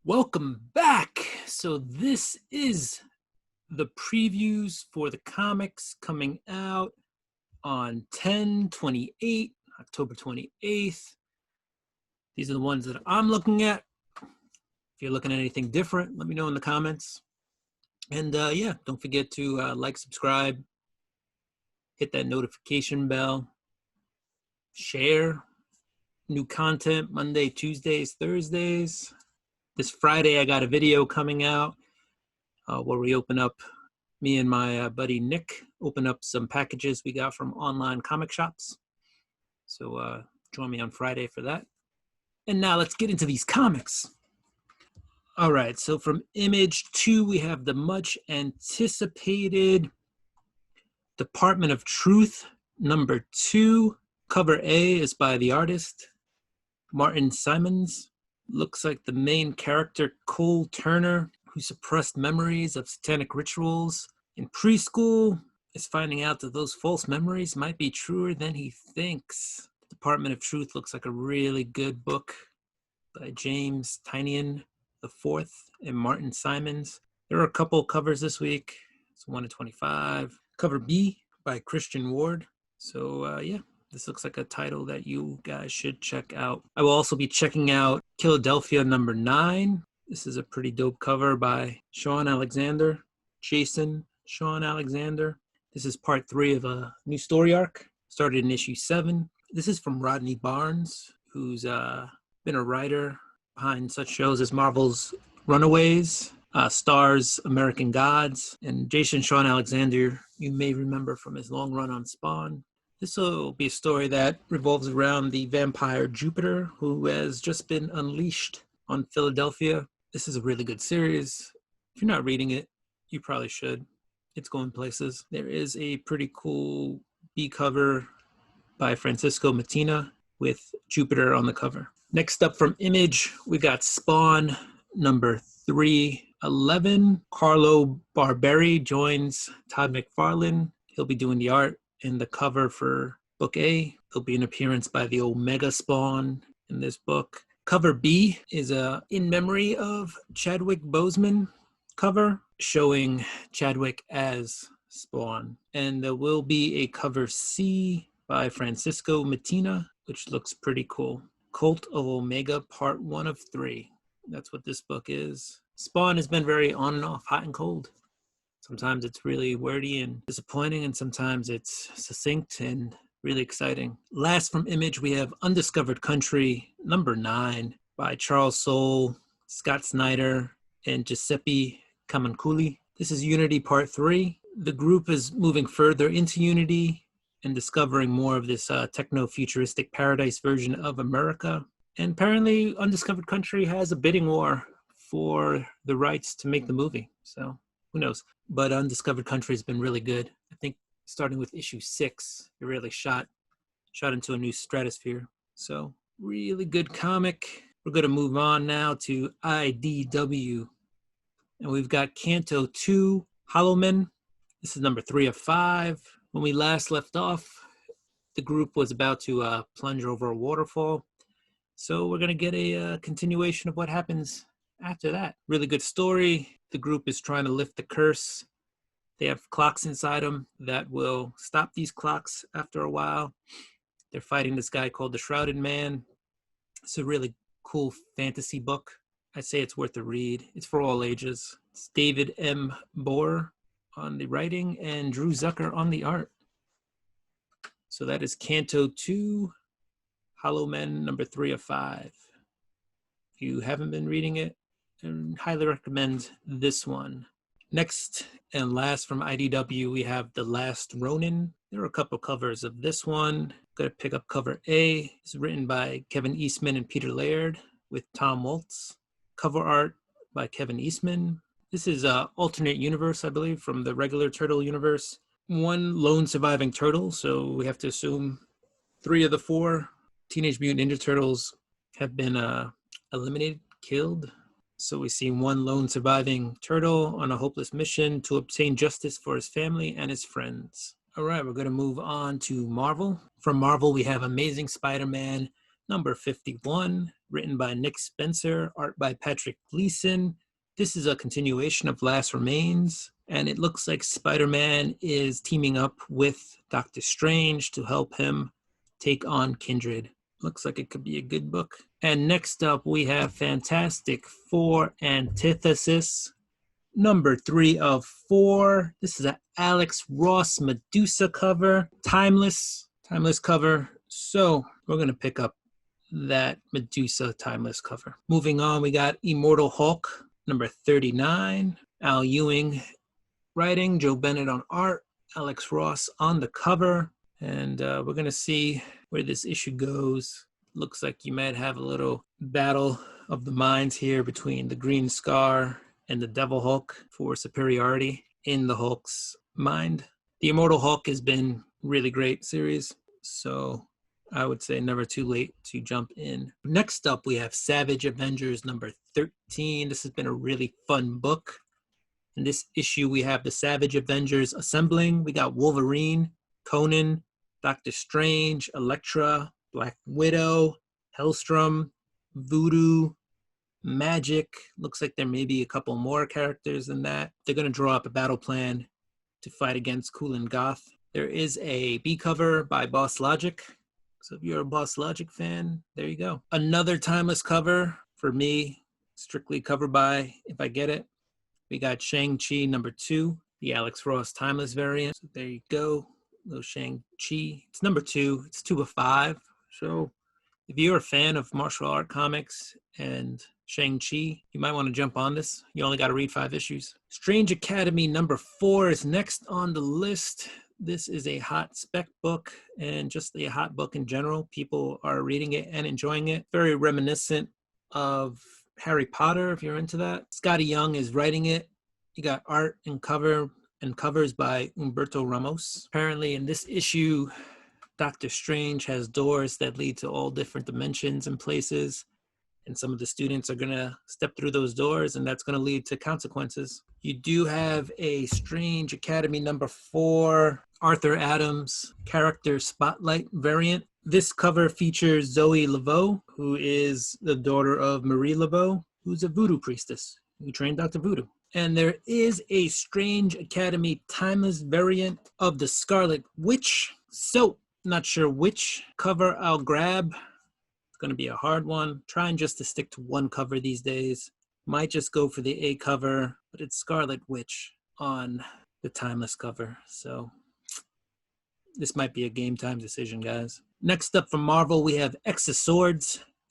Welcome back. So this is the previews for the comics coming out on 10/28, October 28th. These are the ones that I'm looking at. If you're looking at anything different, let me know in the comments. And yeah, don't forget to like, subscribe, hit that notification bell, share new content Monday, Tuesdays, Thursdays. This Friday, I got a video coming out where we open up, me and my buddy Nick open up some packages we got from online comic shops. So join me on Friday for that. And now let's get into these comics. All right, so from Image 2, we have the much anticipated Department of Truth number 2. Cover A is by the artist Martin Simons. Looks like the main character, Cole Turner, who suppressed memories of satanic rituals in preschool, is finding out that those false memories might be truer than he thinks. Department of Truth looks like a really good book by James Tynion IV and Martin Simons. There are a couple covers this week. It's 1 to 25. Cover B by Christian Ward. So yeah, this looks like a title that you guys should check out. I will also be checking out Philadelphia number 9. This is a pretty dope cover by Sean Alexander, Jason Sean Alexander. This is part 3 of a new story arc, started in issue 7. This is from Rodney Barnes, who's been a writer behind such shows as Marvel's Runaways, Stars, American Gods, and Jason Sean Alexander, you may remember from his long run on Spawn. This will be a story that revolves around the vampire Jupiter, who has just been unleashed on Philadelphia. This is a really good series. If you're not reading it, you probably should. It's going places. There is a pretty cool B cover by Francisco Mattina with Jupiter on the cover. Next up from Image, we got Spawn number 311. Carlo Barberi joins Todd McFarlane. He'll be doing the art and the cover for book A. There'll be an appearance by the Omega Spawn in this book. Cover B is a in memory of Chadwick Boseman cover showing Chadwick as Spawn. And there will be a cover C by Francisco Mattina, which looks pretty cool. Cult of Omega Part 1 of 3. That's what this book is. Spawn has been very on and off, hot and cold. Sometimes it's really wordy and disappointing, and sometimes it's succinct and really exciting. Last from Image, we have Undiscovered Country, number 9, by Charles Soule, Scott Snyder, and Giuseppe Camunculi. This is Unity Part 3. The group is moving further into Unity and discovering more of this techno-futuristic paradise version of America. And apparently, Undiscovered Country has a bidding war for the rights to make the movie. So who knows? But Undiscovered Country has been really good. I think starting with issue 6, it really shot into a new stratosphere. So really good comic. We're going to move on now to IDW. And we've got Kanto 2, Holoman. This is number 3 of 5. When we last left off, the group was about to plunge over a waterfall. So we're going to get a continuation of what happens after that. Really good story. The group is trying to lift the curse. They have clocks inside them that will stop these clocks after a while. They're fighting this guy called the Shrouded Man. It's a really cool fantasy book. I'd say it's worth a read. It's for all ages. It's David M. Bohr on the writing and Drew Zucker on the art. So that is Kanto 2, Holoman number 3 of 5. If you haven't been reading it, I highly recommend this one. Next and last from IDW, we have The Last Ronin. There are a couple covers of this one. Going to pick up cover A. It's written by Kevin Eastman and Peter Laird with Tom Waltz. Cover art by Kevin Eastman. This is an alternate universe, I believe, from the regular Turtle universe. One lone surviving turtle, so we have to assume 3 of the 4 Teenage Mutant Ninja Turtles have been eliminated, killed. So we see one lone surviving turtle on a hopeless mission to obtain justice for his family and his friends. All right, we're going to move on to Marvel. From Marvel, we have Amazing Spider-Man number 51, written by Nick Spencer, art by Patrick Gleason. This is a continuation of Last Remains, and it looks like Spider-Man is teaming up with Doctor Strange to help him take on Kindred. Looks like it could be a good book. And next up, we have Fantastic Four Antithesis, number 3 of 4. This is an Alex Ross Medusa cover, timeless cover. So we're going to pick up that Medusa timeless cover. Moving on, we got Immortal Hulk, number 39. Al Ewing writing, Joe Bennett on art, Alex Ross on the cover. And we're going to see where this issue goes. Looks like you might have a little battle of the minds here between the Green Scar and the Devil Hulk for superiority in the Hulk's mind. The Immortal Hulk has been really great series, so I would say never too late to jump in. Next up, we have Savage Avengers number 13. This has been a really fun book. In this issue, we have the Savage Avengers assembling. We got Wolverine, Conan, Doctor Strange, Elektra, Black Widow, Hellstrom, Voodoo, Magic. Looks like there may be a couple more characters than that. They're going to draw up a battle plan to fight against Cool and Goth. There is a B cover by Boss Logic. So if you're a Boss Logic fan, there you go. Another timeless cover for me, strictly cover by if I get it. We got Shang-Chi number 2, the Alex Ross timeless variant. So there you go. Little Shang-Chi. It's number 2. It's 2 of 5. So if you're a fan of martial art comics and Shang-Chi, you might want to jump on this. You only got to read 5 issues. Strange Academy number 4 is next on the list. This is a hot spec book and just a hot book in general. People are reading it and enjoying it. Very reminiscent of Harry Potter, if you're into that. Scotty Young is writing it. You got art and covers by Humberto Ramos. Apparently in this issue, Doctor Strange has doors that lead to all different dimensions and places. And some of the students are going to step through those doors, and that's going to lead to consequences. You do have a Strange Academy number 4, Arthur Adams character spotlight variant. This cover features Zoe Laveau, who is the daughter of Marie Laveau, who's a voodoo priestess who trained Dr. Voodoo. And there is a Strange Academy timeless variant of the Scarlet Witch. So, not sure which cover I'll grab. It's going to be a hard one. Trying just to stick to one cover these days. Might just go for the A cover, but it's Scarlet Witch on the timeless cover. So this might be a game time decision, guys. Next up from Marvel, we have EXO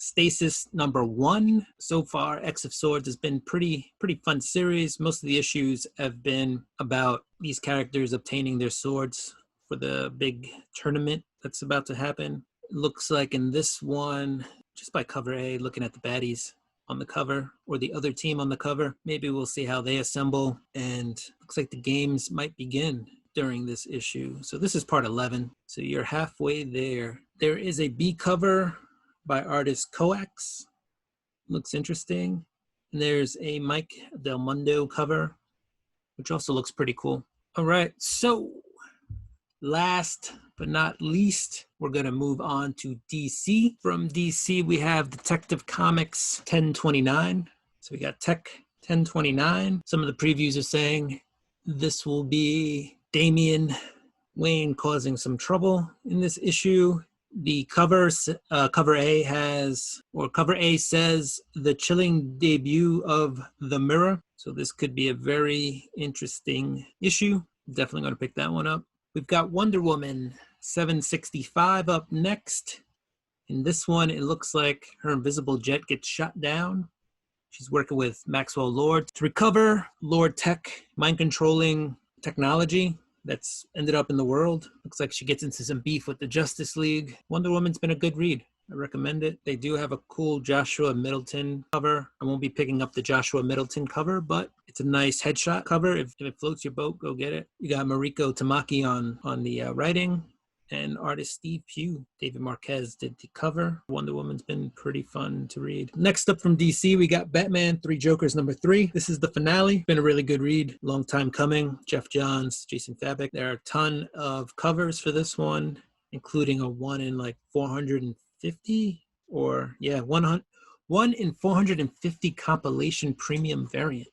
Swordsstasis number 1. So far, EXO Swords has been pretty fun series. Most of the issues have been about these characters obtaining their swords for the big tournament that's about to happen. It looks like in this one, just by cover A, looking at the baddies on the cover or the other team on the cover, maybe we'll see how they assemble. And looks like the games might begin during this issue. So this is part 11. So you're halfway there. There is a B cover by artist Coax. Looks interesting. And there's a Mike Del Mundo cover, which also looks pretty cool. All right, so last but not least, we're going to move on to DC. From DC, we have Detective Comics 1029. So we got Tech 1029. Some of the previews are saying this will be Damian Wayne causing some trouble in this issue. The cover A says the chilling debut of The Mirror. So this could be a very interesting issue. Definitely going to pick that one up. We've got Wonder Woman 765 up next. In this one, it looks like her invisible jet gets shot down. She's working with Maxwell Lord to recover Lord Tech mind-controlling technology that's ended up in the world. Looks like she gets into some beef with the Justice League. Wonder Woman's been a good read. I recommend it. They do have a cool Joshua Middleton cover. I won't be picking up the Joshua Middleton cover, but it's a nice headshot cover. If it floats your boat, go get it. You got Mariko Tamaki on the writing, and artist Steve Pugh. David Marquez did the cover. Wonder Woman's been pretty fun to read. Next up from DC, we got Batman 3 Jokers number 3. This is the finale. Been a really good read. Long time coming. Jeff Johns, Jason Fabik. There are a ton of covers for this one, including a one in like 450 or 100. 1 in 450 compilation premium variant,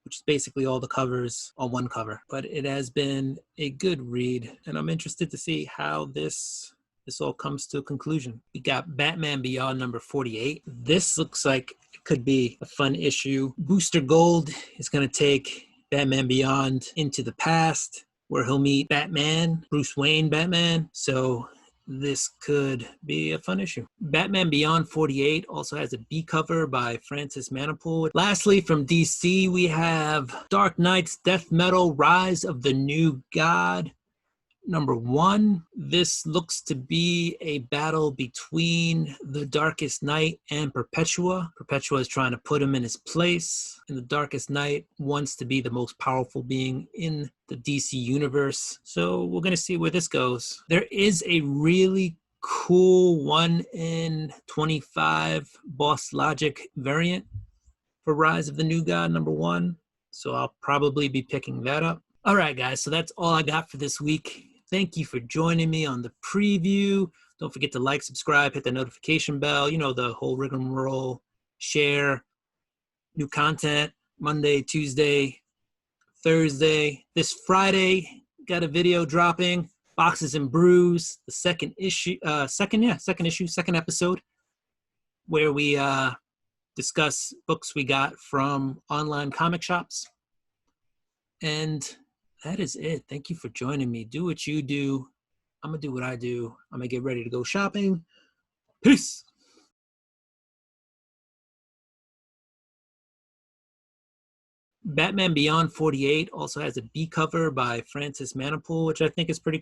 which is basically all the covers on one cover. But it has been a good read, and I'm interested to see how this all comes to a conclusion. We got Batman Beyond number 48. This looks like it could be a fun issue. Booster Gold is going to take Batman Beyond into the past, where he'll meet Batman, Bruce Wayne Batman. So this could be a fun issue. Batman Beyond 48 also has a B cover by Francis Manapul. Lastly, from DC, we have Dark Knight's Death Metal Rise of the New God, number 1. This looks to be a battle between the Darkest Knight and Perpetua. Perpetua is trying to put him in his place, and the Darkest Knight wants to be the most powerful being in the DC universe. So we're going to see where this goes. There is a really cool 1 in 25 Boss Logic variant for Rise of the New God, number 1. So I'll probably be picking that up. All right, guys, so that's all I got for this week. Thank you for joining me on the preview. Don't forget to like, subscribe, hit the notification bell. You know, the whole rigmarole. Share. New content Monday, Tuesday, Thursday. This Friday, got a video dropping. Boxes and Brews, the second episode, where we discuss books we got from online comic shops. And that is it. Thank you for joining me. Do what you do. I'm going to do what I do. I'm going to get ready to go shopping. Peace. Batman Beyond 48 also has a B cover by Francis Manapul, which I think is pretty cool.